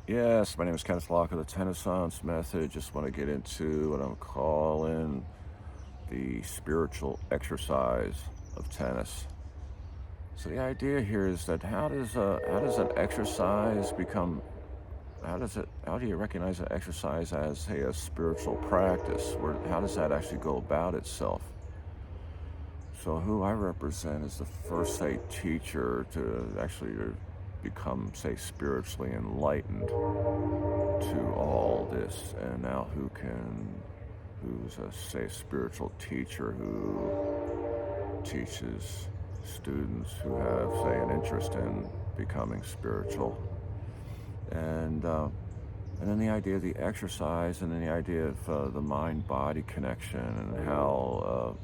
Yes, my name is Kenneth Loch of the TENNISSANCE method. Just want to get into what I'm calling the spiritual exercise of tennis. So the idea here is that how does an exercise become how do you recognize an exercise as, say, a spiritual practice? How does that actually go about itself? So who I represent is the first, say, teacher to actually become, say, spiritually enlightened to all this. And now who's a, say, spiritual teacher who teaches students who have, say, an interest in becoming spiritual. And then the idea of the exercise, and then the idea of the mind-body connection, and how,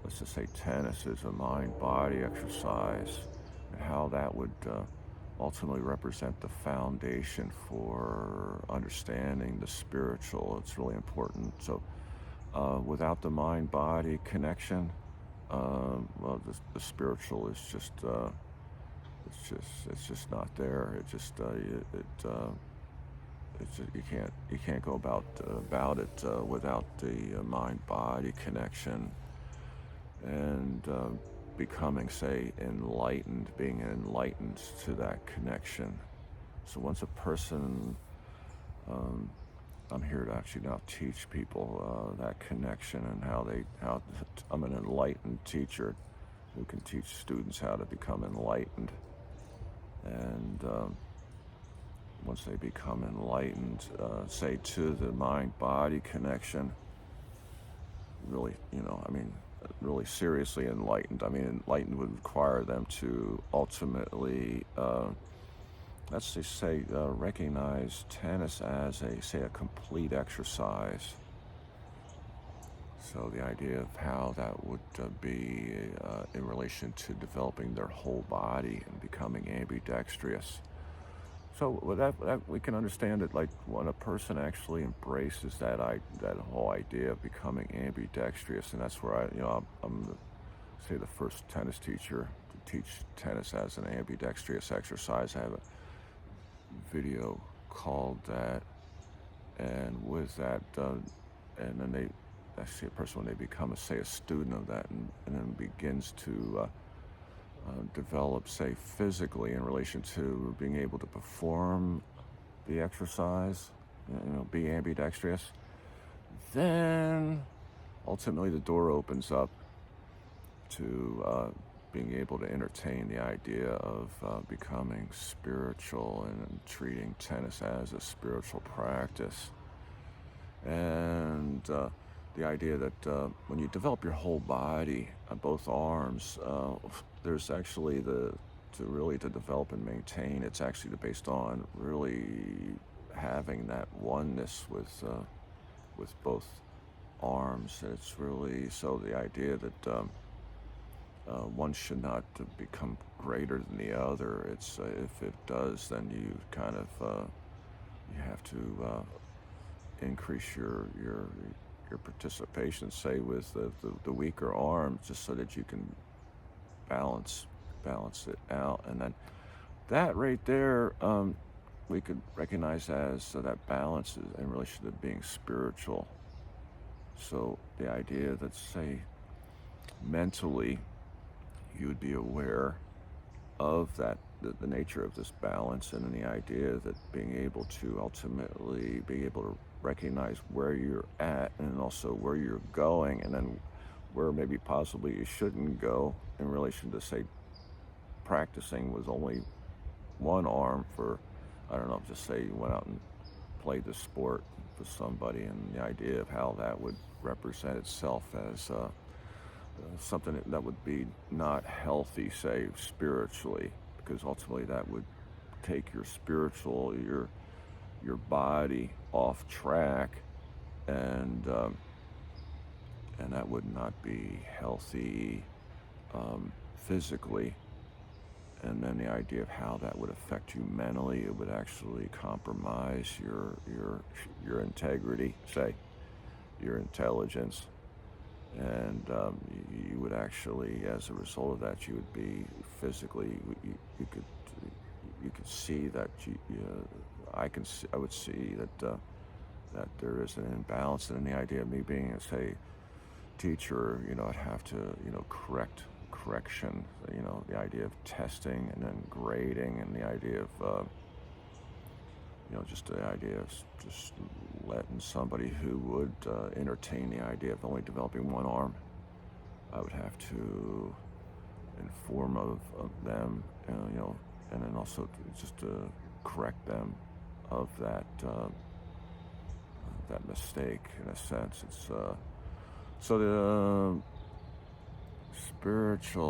let's just say, tennis is a mind-body exercise, and how that would ultimately represent the foundation for understanding the spiritual. It's really important. So without the mind-body connection, well, the spiritual is just it's just not there. It's just, you can't go about it without the mind-body connection and becoming, say, enlightened, being enlightened to that connection. So once a person, um, I'm here to actually now teach people that connection and how I'm an enlightened teacher who can teach students how to become enlightened. And once they become enlightened, say, to the mind-body connection, really, really seriously enlightened. I mean, enlightened would require them to ultimately, let's just say, recognize tennis as a complete exercise. So the idea of how that would be in relation to developing their whole body and becoming ambidextrous. So with that we can understand that, like, when a person actually embraces that whole idea of becoming ambidextrous, and that's where I'm say the first tennis teacher to teach tennis as an ambidextrous exercise. I have a video called that, and with that, and then actually a person, when they become a student of that, and then begins to develop, say, physically in relation to being able to perform the exercise, be ambidextrous, then ultimately the door opens up to being able to entertain the idea of becoming spiritual and treating tennis as a spiritual practice. And the idea that when you develop your whole body, both arms, there's actually to develop and maintain, it's actually based on really having that oneness with both arms. It's really, so the idea that one should not become greater than the other. It's if it does, then you kind of you have to increase your participation, say, with the weaker arm, just so that you can balance it out. And then that right there, we could recognize as that balance is in relation to being spiritual. So the idea that, say, mentally you would be aware of that, the nature of this balance, and then the idea that being able to ultimately be able to recognize where you're at and also where you're going, and then where maybe possibly you shouldn't go in relation to, say, practicing with only one arm for, I don't know, just say you went out and played the sport with somebody, and the idea of how that would represent itself as something that would be not healthy, say, spiritually, because ultimately that would take your spiritual, your body off track, and that would not be healthy physically. And then the idea of how that would affect you mentally, it would actually compromise your integrity, say, your intelligence. And you would actually, as a result of that, you would be physically, you could see that I would see that there is an imbalance in the idea of me being, say, teacher. I'd have to, correction, the idea of testing and then grading, and the idea of, just the idea of just letting somebody who would entertain the idea of only developing one arm. I would have to inform of them, and then also just to correct them of that mistake. In a sense, it's so the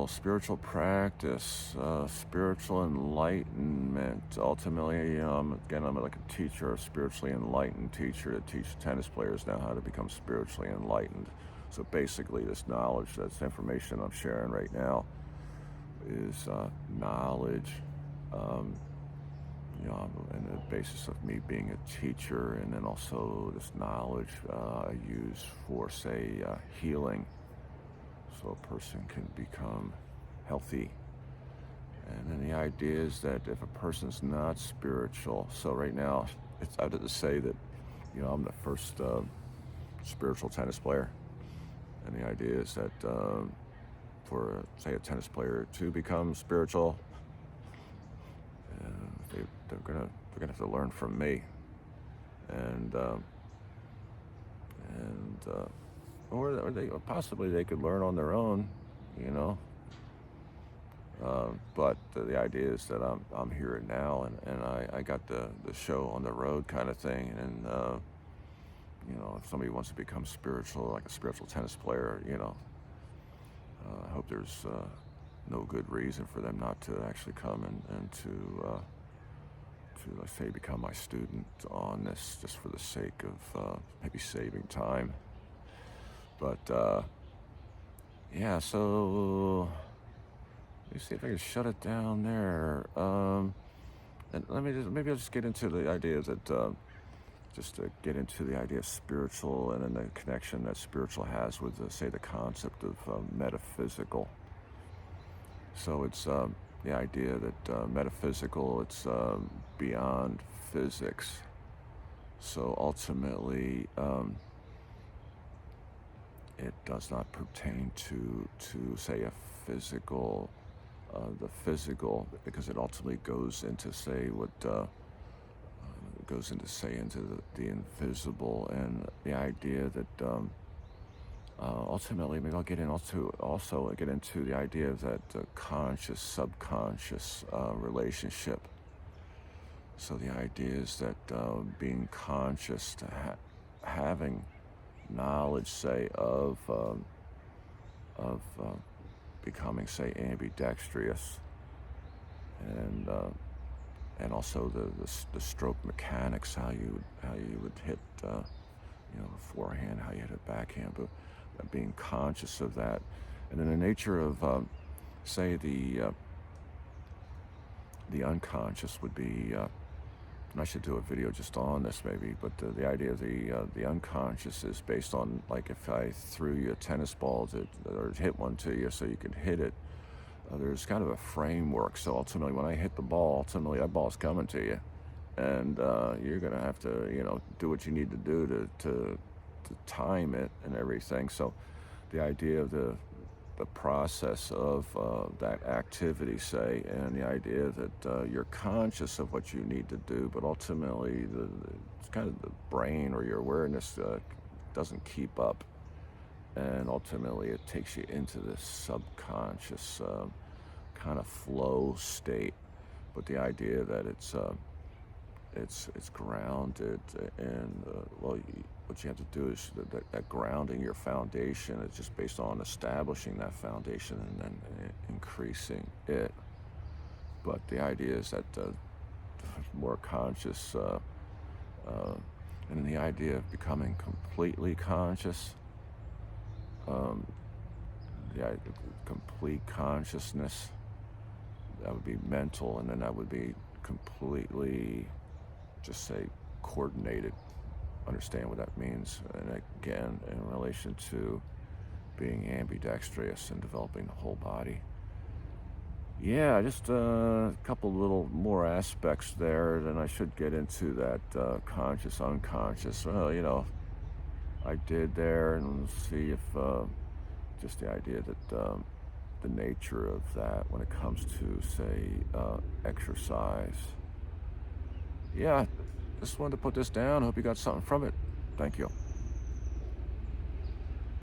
spiritual practice, spiritual enlightenment. Ultimately, I'm like a teacher, a spiritually enlightened teacher to teach tennis players now how to become spiritually enlightened. So basically, this knowledge, this information I'm sharing right now, is knowledge, and the basis of me being a teacher, and then also this knowledge I use for, say, healing, so a person can become healthy. And then the idea is that if a person's not spiritual, so right now, it's out to say that, I'm the first spiritual tennis player. And the idea is that for, say, a tennis player to become spiritual, they're gonna have to learn from me, and or they possibly they could learn on their own, you know. But the idea is that I'm here now, and I got the show on the road kind of thing, and if somebody wants to become spiritual, like a spiritual tennis player, I hope there's no good reason for them not to actually come and to let's say, become my student on this, just for the sake of maybe saving time. But yeah, so let me see if I can shut it down there. And maybe I'll just get into the idea that just to get into the idea of spiritual, and then the connection that spiritual has with, say, the concept of metaphysical. So it's the idea that metaphysical, it's beyond physics. So ultimately, it does not pertain to say, a physical, the physical, because it ultimately goes into, say, what goes into, say, into the invisible, and the idea that ultimately, maybe I'll get in also get into the idea of that conscious subconscious relationship. So the idea is that being conscious, to having knowledge, say, of becoming, say, ambidextrous, and also the stroke mechanics, how you would hit, forehand, how you hit a backhand, but being conscious of that, and then the nature of, say, the unconscious would be. And I should do a video just on this maybe, but the idea of the unconscious is based on, like, if I threw you a tennis ball or hit one to you so you could hit it, there's kind of a framework. So ultimately, when I hit the ball, ultimately that ball's coming to you, and you're gonna have to, do what you need to do to time it and everything. So the idea of the process of that activity, say, and the idea that you're conscious of what you need to do, but ultimately it's kind of the brain or your awareness doesn't keep up, and ultimately it takes you into this subconscious kind of flow state. But the idea that it's grounded, and what you have to do is that grounding your foundation is just based on establishing that foundation and then increasing it. But the idea is that more conscious, and then the idea of becoming completely conscious, the complete consciousness, that would be mental, and then that would be completely, just say, coordinated. Understand what that means. And again, in relation to being ambidextrous and developing the whole body, Yeah, just a couple little more aspects there. Then I should get into that conscious, unconscious. Well, I did there, and see if just the idea that the nature of that when it comes to, say, exercise. Yeah, just wanted to put this down. Hope you got something from it. Thank you.